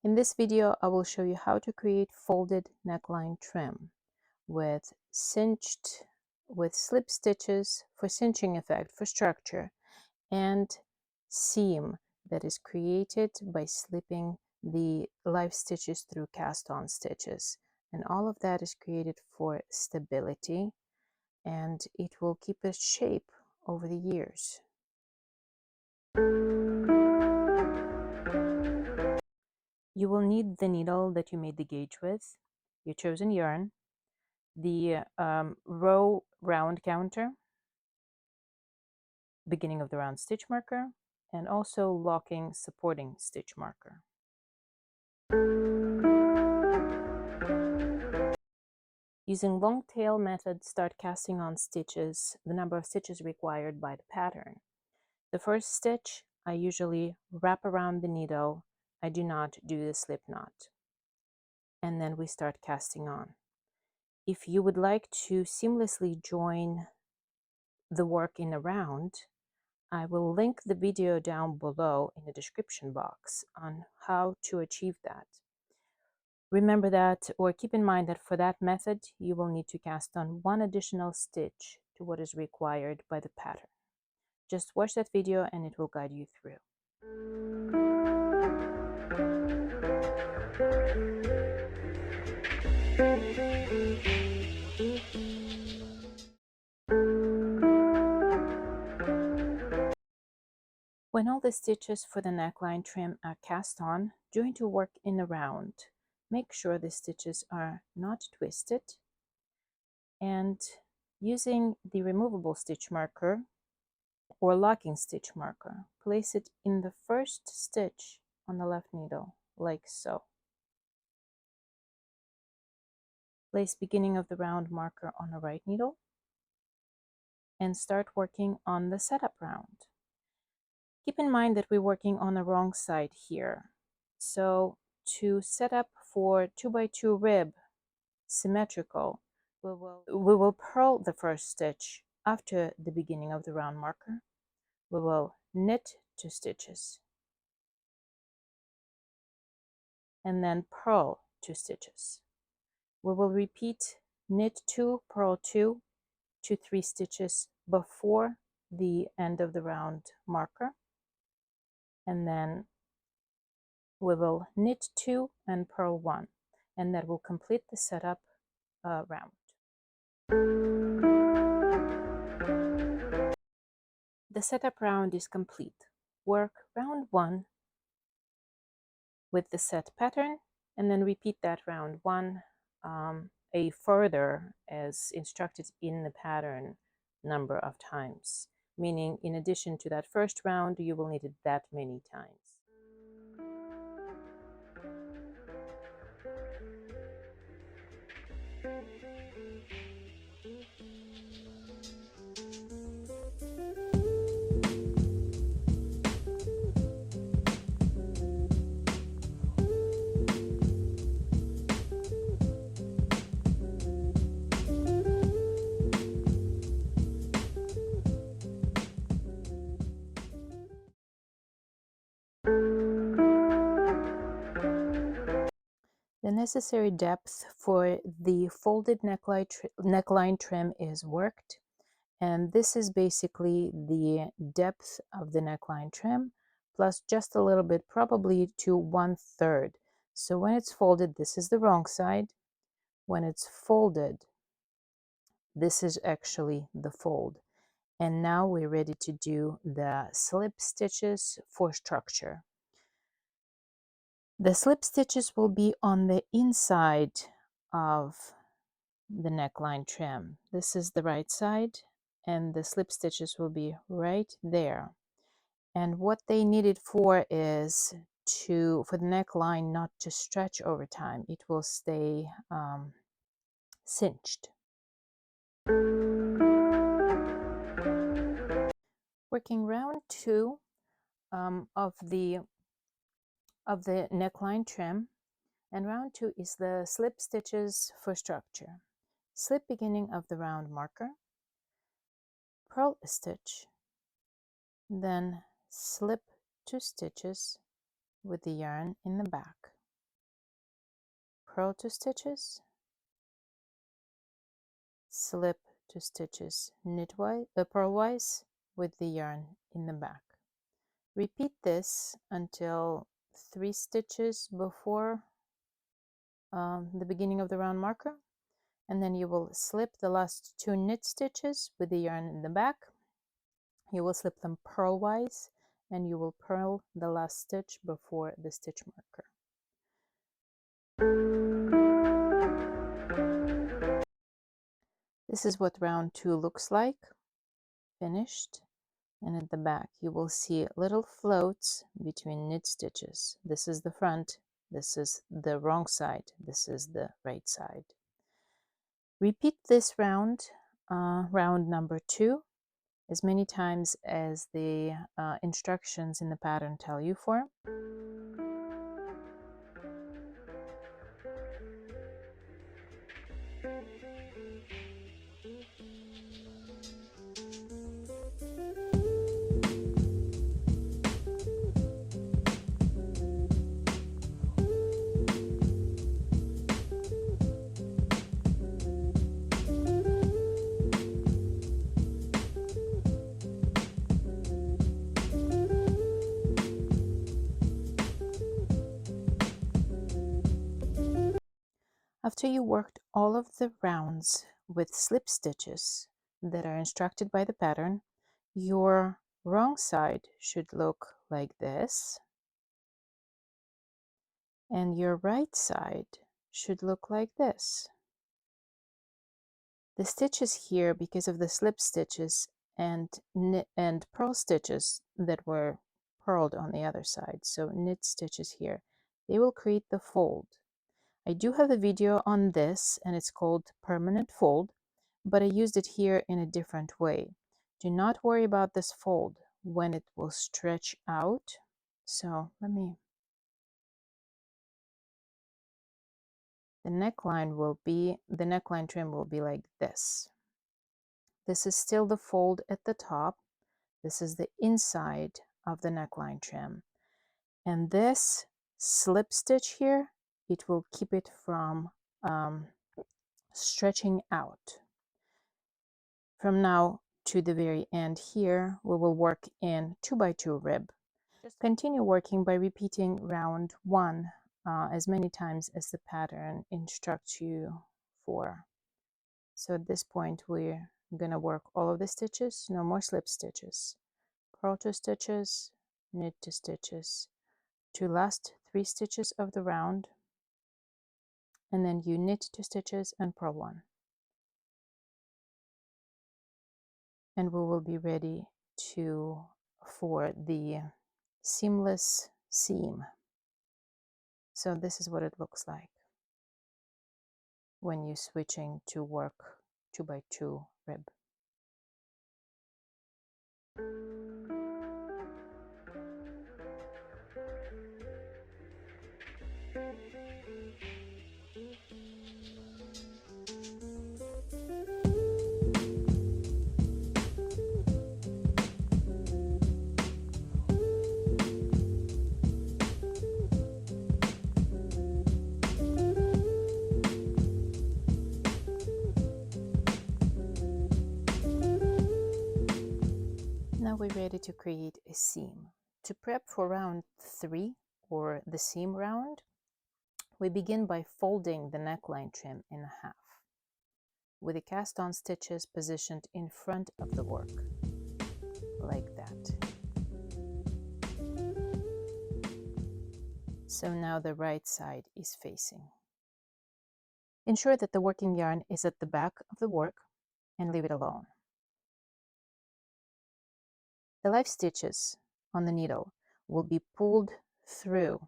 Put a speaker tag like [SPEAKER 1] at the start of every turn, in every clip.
[SPEAKER 1] In this video, I will show you how to create folded neckline trim with slip stitches for cinching effect, for structure, and seam that is created by slipping the live stitches through cast-on stitches. And all of that is created for stability, and it will keep its shape over the years. You will need the needle that you made the gauge with, your chosen yarn, the row round counter, beginning of the round stitch marker, and also locking supporting stitch marker. Using long tail method, start casting on stitches, the number of stitches required by the pattern. The first stitch, I usually wrap around the needle. I do not do the slip knot. And then we start casting on. If you would like to seamlessly join the work in a round, I will link the video down below in the description box on how to achieve that. Remember that, or keep in mind that for that method, you will need to cast on one additional stitch to what is required by the pattern. Just watch that video and it will guide you through. When all the stitches for the neckline trim are cast on, during to work in a round, make sure the stitches are not twisted, and using the removable stitch marker or locking stitch marker, place it in the first stitch on the left needle, like so. Place beginning of the round marker on the right needle and start working on the setup round. Keep in mind that we're working on the wrong side here. So to set up for 2x2 rib symmetrical, we will purl the first stitch after the beginning of the round marker. We will knit 2 stitches and then purl 2 stitches. We will repeat knit 2, purl 2 to 3 stitches before the end of the round marker, and then we will knit 2 and purl 1, and that will complete the setup round. The setup round is complete. Work round 1 with the set pattern, and then repeat that round 1 a further as instructed in the pattern number of times, meaning in addition to that first round, you will need it that many times. The necessary depth for the folded neckline trim is worked, and this is basically the depth of the neckline trim plus just a little bit, probably to 1/3. So when it's folded, this is the wrong side. When it's folded, this is actually the fold. And now we're ready to do the slip stitches for structure. The slip stitches will be on the inside of the neckline trim. This is the right side, and the slip stitches will be right there. And what they needed for is for the neckline not to stretch over time. It will stay cinched. Working round 2 of the neckline trim, and round 2 is the slip stitches for structure. Slip beginning of the round marker, purl a stitch, then slip 2 stitches with the yarn in the back. purl 2 stitches, slip 2 stitches purlwise with the yarn in the back. Repeat this until 3 stitches before the beginning of the round marker, and then you will slip the last 2 knit stitches with the yarn in the back. You will slip them purlwise, and you will purl the last stitch before the stitch marker. This is what round 2 looks like, finished. And at the back you will see little floats between knit stitches. This is the front, this is the wrong side, this is the right side. Repeat this round, round number 2, as many times as the instructions in the pattern tell you for. After you worked all of the rounds with slip stitches that are instructed by the pattern, your wrong side should look like this, and your right side should look like this. The stitches here, because of the slip stitches and purl stitches that were purled on the other side, so knit stitches here, they will create the fold. I do have a video on this, and it's called Permanent Fold, but I used it here in a different way. Do not worry about this fold when it will stretch out. So the neckline trim will be like this. This is still the fold at the top. This is the inside of the neckline trim. And this slip stitch here, it will keep it from stretching out. From now to the very end here, we will work in 2x2 rib. Just continue working by repeating round 1 as many times as the pattern instructs you for. So at this point, we're going to work all of the stitches, no more slip stitches. Purl 2 stitches, knit 2 stitches, 2 last 3 stitches of the round, and then you knit 2 stitches and purl 1. And we will be ready for the seamless seam. So this is what it looks like when you're switching to work 2x2 rib. Now we're ready to create a seam. To prep for round 3, or the seam round, we begin by folding the neckline trim in half, with the cast-on stitches positioned in front of the work, like that. So now the right side is facing. Ensure that the working yarn is at the back of the work and leave it alone. The live stitches on the needle will be pulled through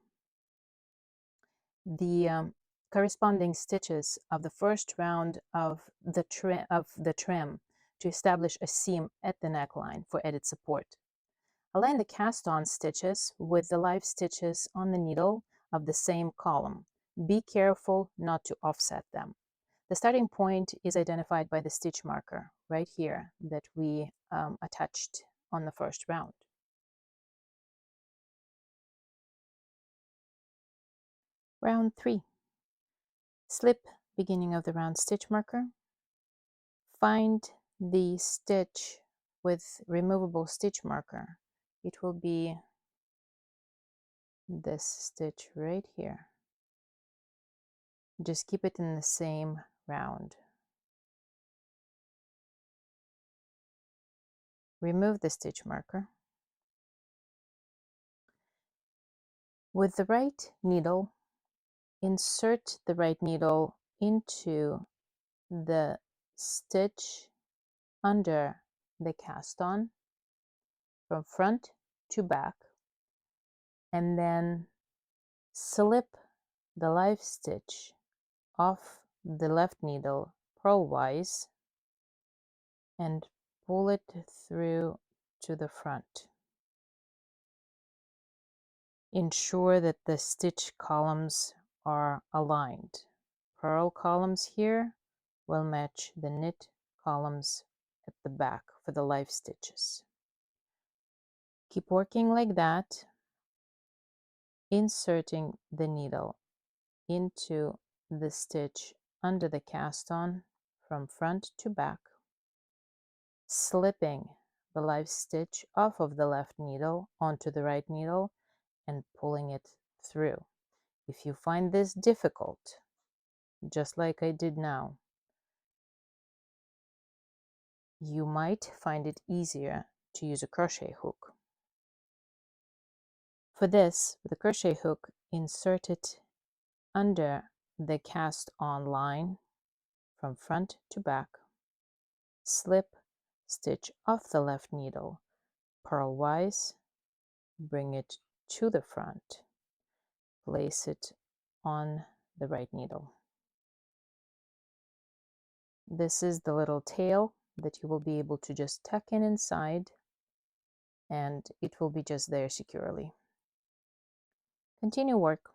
[SPEAKER 1] the corresponding stitches of the first round of the trim to establish a seam at the neckline for added support. Align the cast-on stitches with the live stitches on the needle of the same column. Be careful not to offset them. The starting point is identified by the stitch marker right here that we attached on the first round. Round 3. Slip beginning of the round stitch marker. Find the stitch with removable stitch marker. It will be this stitch right here. Just keep it in the same round. Remove the stitch marker. With the right needle, insert the right needle into the stitch under the cast on from front to back, and then slip the live stitch off the left needle purlwise and pull it through to the front. Ensure that the stitch columns are aligned. Purl columns here will match the knit columns at the back for the live stitches. Keep working like that, inserting the needle into the stitch under the cast on from front to back, slipping the live stitch off of the left needle onto the right needle and pulling it through. If you find this difficult, just like I did now, you might find it easier to use a crochet hook. For this, with a crochet hook, insert it under the cast on line from front to back, slip, stitch off the left needle, purlwise, bring it to the front, place it on the right needle. This is the little tail that you will be able to just tuck in inside, and it will be just there securely. Continue work.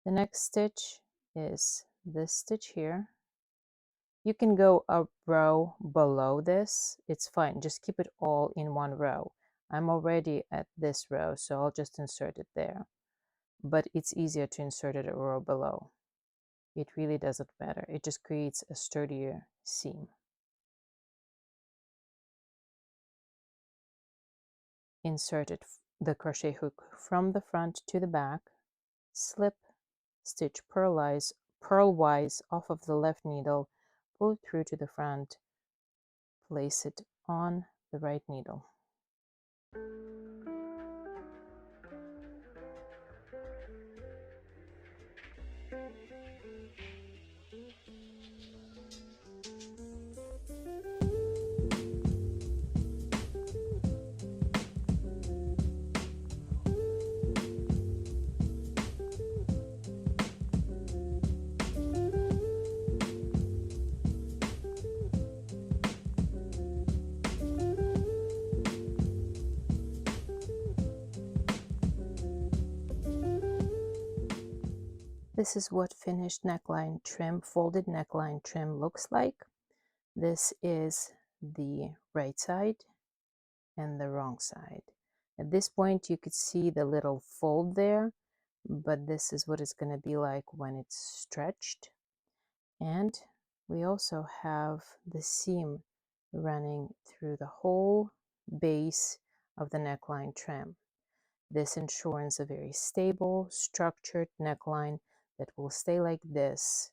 [SPEAKER 1] The next stitch is this stitch here. You can go a row below this, it's fine, just keep it all in one row. I'm already at this row, so I'll just insert it there. But it's easier to insert it a row below. It really doesn't matter, it just creates a sturdier seam. Insert it, the crochet hook from the front to the back, slip, stitch purlwise off of the left needle, pull it through to the front, place it on the right needle. This is what finished neckline trim, folded neckline trim looks like. This is the right side and the wrong side. At this point, you could see the little fold there, but this is what it's going to be like when it's stretched. And we also have the seam running through the whole base of the neckline trim. This ensures a very stable, structured neckline that will stay like this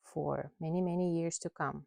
[SPEAKER 1] for many, many years to come.